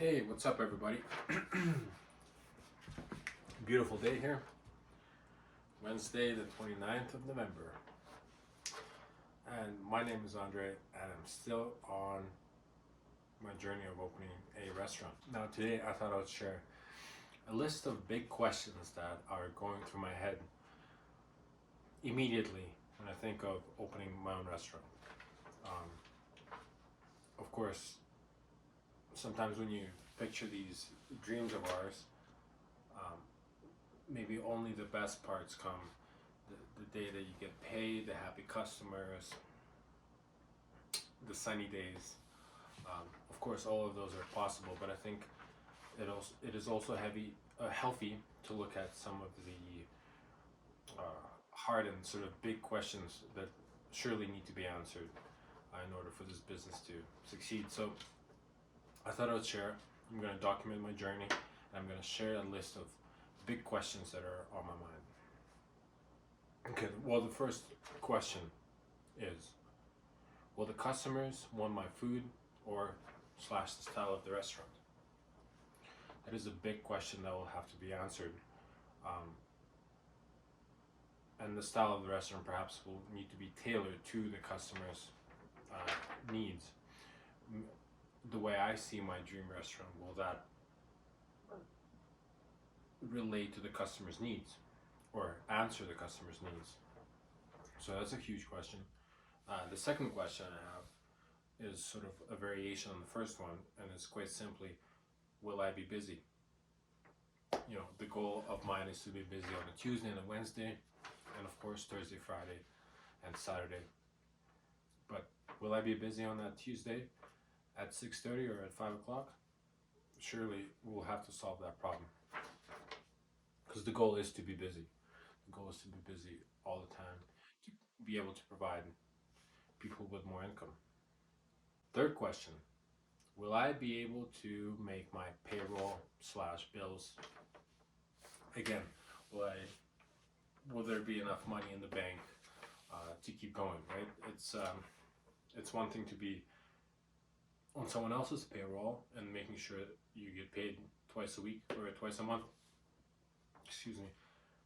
Hey, what's up, everybody? Beautiful day here. Wednesday, the 29th of November. And my name is Andre, and I'm still on my journey of opening a restaurant. Now, today I thought I would share a list of big questions that are going through my head immediately when I think of opening my own restaurant. Um, of course, sometimes when you picture these dreams of ours, um, maybe only the best parts come the day that you get paid, the happy customers, the sunny days. Of course, all of those are possible, but I think it is also healthy to look at some of the hard and sort of big questions that surely need to be answered in order for this business to succeed. So I thought I would share. I'm going to document my journey, and I'm going to share a list of big questions that are on my mind. Okay, well, the first question is, will the customers want my food or slash the style of the restaurant? That is a big question that will have to be answered. Um, and the style of the restaurant perhaps will need to be tailored to the customer's needs. The way I see my dream restaurant, will that relate to the customer's needs or answer the customer's needs? So that's a huge question. The second question I have is sort of a variation on the first one, and it's quite simply, will I be busy? You know, the goal of mine is to be busy on a Tuesday and a Wednesday, and of course Thursday, Friday, and Saturday. But will I be busy on that Tuesday at 6:30 or at 5 o'clock? Surely we'll have to solve that problem, because the goal is to be busy. The goal is to be busy all the time, to be able to provide people with more income. Third question, will I be able to make my payroll slash bills? Again, will there be enough money in the bank to keep going? Right? It's one thing to be on someone else's payroll and making sure that you get paid twice a week or twice a month. Excuse me.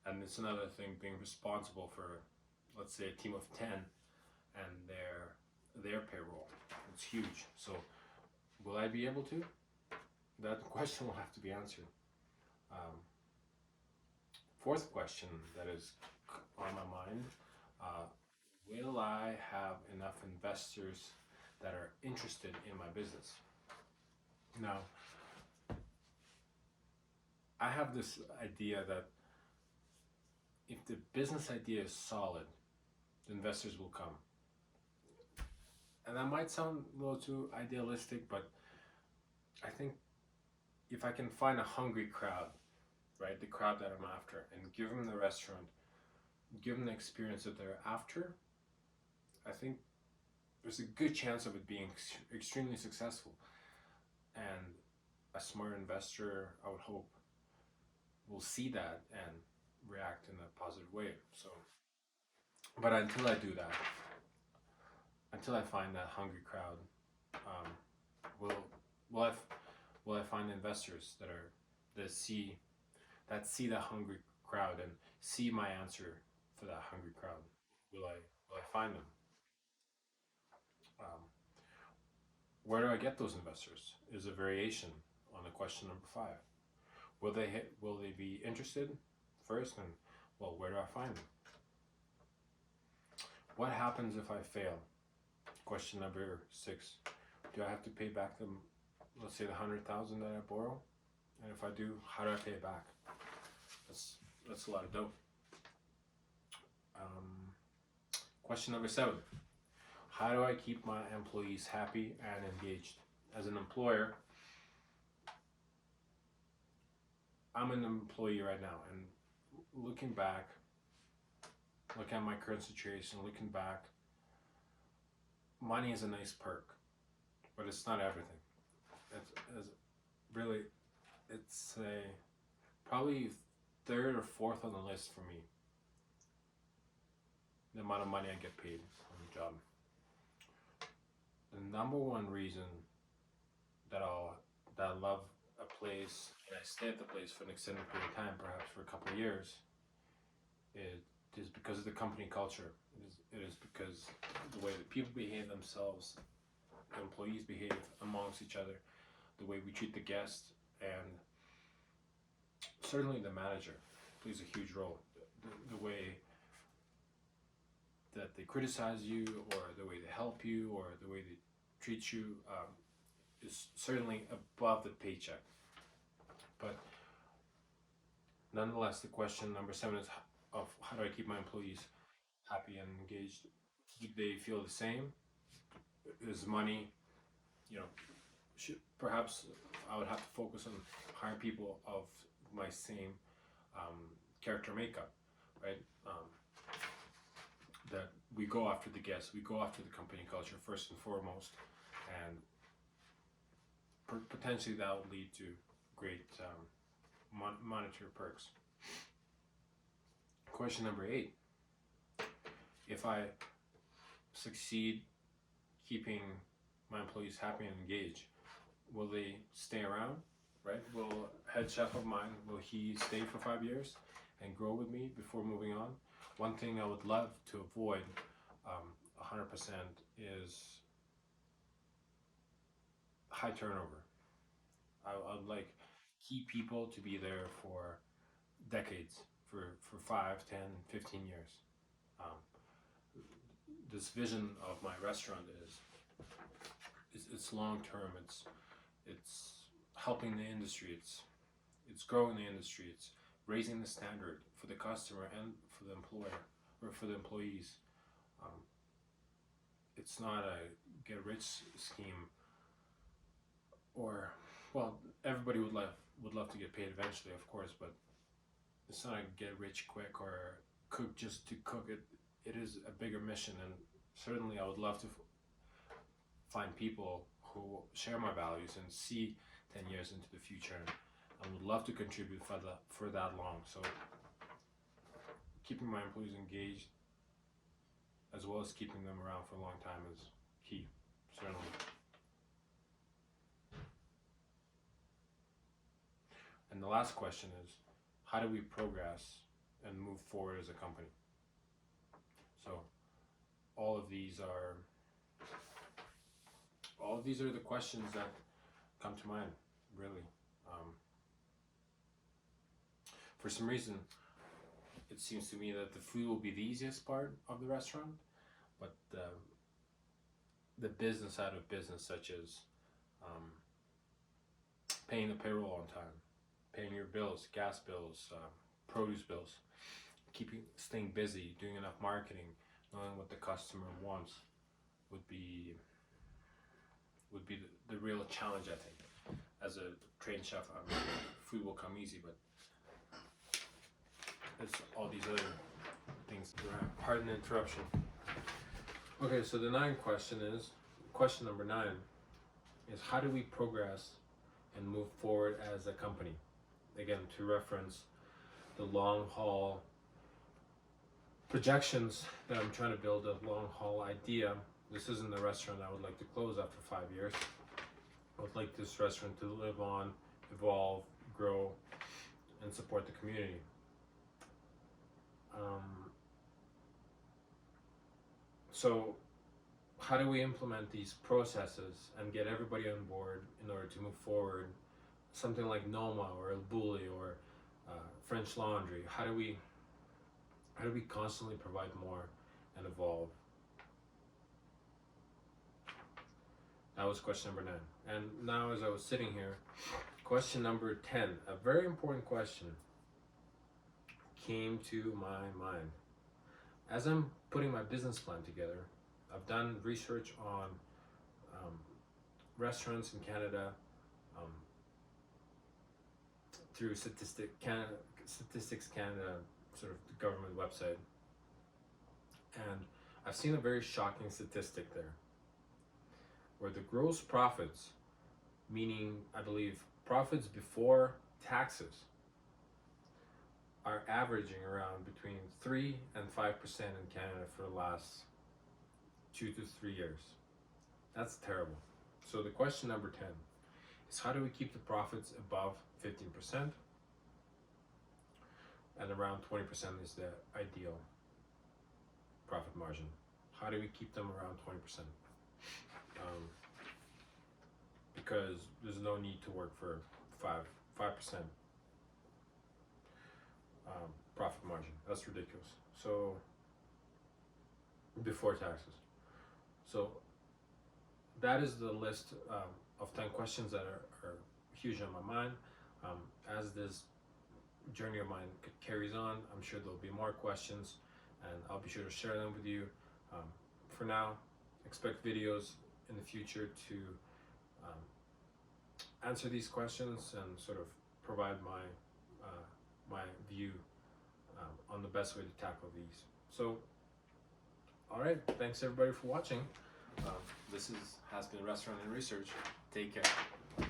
And it's another thing being responsible for, let's say, a team of 10 and their payroll. It's huge. So will I be able to? That question will have to be answered. Fourth question that is on my mind, will I have enough investors that are interested in my business? Now, I have this idea that if the business idea is solid, the investors will come. And that might sound a little too idealistic, but I think if I can find a hungry crowd, right, the crowd that I'm after, and give them the restaurant, give them the experience that they're after, I think there's a good chance of it being extremely successful. And a smart investor, I would hope, will see that and react in a positive way. So, but until I do that, until I find that hungry crowd, um, will will I will I find investors that see that hungry crowd and see my answer for that hungry crowd? Will I find them? Um, where do I get those investors? Is a variation on the question number 5. Will they be interested first? And well, where do I find them? What happens if I fail? Question number 6. Do I have to pay back them? Let's say the 100,000 that I borrow, and if I do, how do I pay it back? That's a lot of dough. Question number 7. How do I keep my employees happy and engaged? As an employer, I'm an employee right now, and looking at my current situation, looking back, money is a nice perk, but it's not everything. It's really, it's probably third or fourth on the list for me, the amount of money I get paid on the job. The number one reason that that I love a place and I stay at the place for an extended period of time, perhaps for a couple of years, it is because of the company culture. It is because the way that people behave themselves, the employees behave amongst each other, the way we treat the guests, and certainly the manager plays a huge role. The way that they criticize you, or the way they help you, or the way they treat you, is certainly above the paycheck. But nonetheless, the question number 7 is of how do I keep my employees happy and engaged? Do they feel the same? Is money, perhaps I would have to focus on hiring people of my same character makeup, right? That we go after the guests, we go after the company culture first and foremost, and potentially that will lead to great monetary perks. Question number 8: if I succeed keeping my employees happy and engaged, will they stay around, right? Will head chef of mine, will he stay for 5 years and grow with me before moving on? One thing I would love to avoid 100% is high turnover. I'd like key people to be there for decades, for 5, 10, 15 years. Um, this vision of my restaurant is it's long term. It's helping the industry. It's growing the industry. It's raising the standard for the customer and for the employer or for the employees. It's not a get rich scheme, or well, everybody would love to get paid eventually, of course, but it's not a get rich quick or cook just to cook it. It is a bigger mission, and certainly I would love to find people who share my values and see 10 years into the future, and would love to contribute for that long. So keeping my employees engaged as well as keeping them around for a long time is key, certainly. And the last question is, how do we progress and move forward as a company? So all of these are the questions that come to mind, really. For some reason, it seems to me that the food will be the easiest part of the restaurant, but the business side of business, such as paying the payroll on time, paying your bills, gas bills, produce bills, staying busy, doing enough marketing, knowing what the customer wants, would be the real challenge, I think. As a trained chef, food will come easy, but it's all these other things. Pardon the interruption. Okay, so question number 9 is, how do we progress and move forward as a company? Again, to reference the long haul projections that I'm trying to build, a long haul idea. This isn't the restaurant I would like to close after 5 years. I would like this restaurant to live on, evolve, grow, and support the community. So how do we implement these processes and get everybody on board in order to move forward? Something like Noma or El Bulli or French Laundry. How do we constantly provide more and evolve? That was question number 9. And now, as I was sitting here, question number 10, a very important question, came to my mind. As I'm putting my business plan together, I've done research on restaurants in Canada through Statistics Canada, sort of the government website. And I've seen a very shocking statistic there, where the gross profits, meaning I believe profits before taxes, are averaging around between 3 and 5% in Canada for the last 2 to 3 years. That's terrible. So the question number 10 is how do we keep the profits above 15%, and around 20% is the ideal profit margin. How do we keep them around 20%? Because there's no need to work for 5% profit margin. That's ridiculous. So before taxes. So that is the list of 10 questions that are huge on my mind. As this journey of mine carries on, I'm sure there'll be more questions, and I'll be sure to share them with you. For now, expect videos in the future to answer these questions and sort of provide my view on the best way to tackle these. So, all right, thanks everybody for watching. This has been Restaurant and Research. Take care.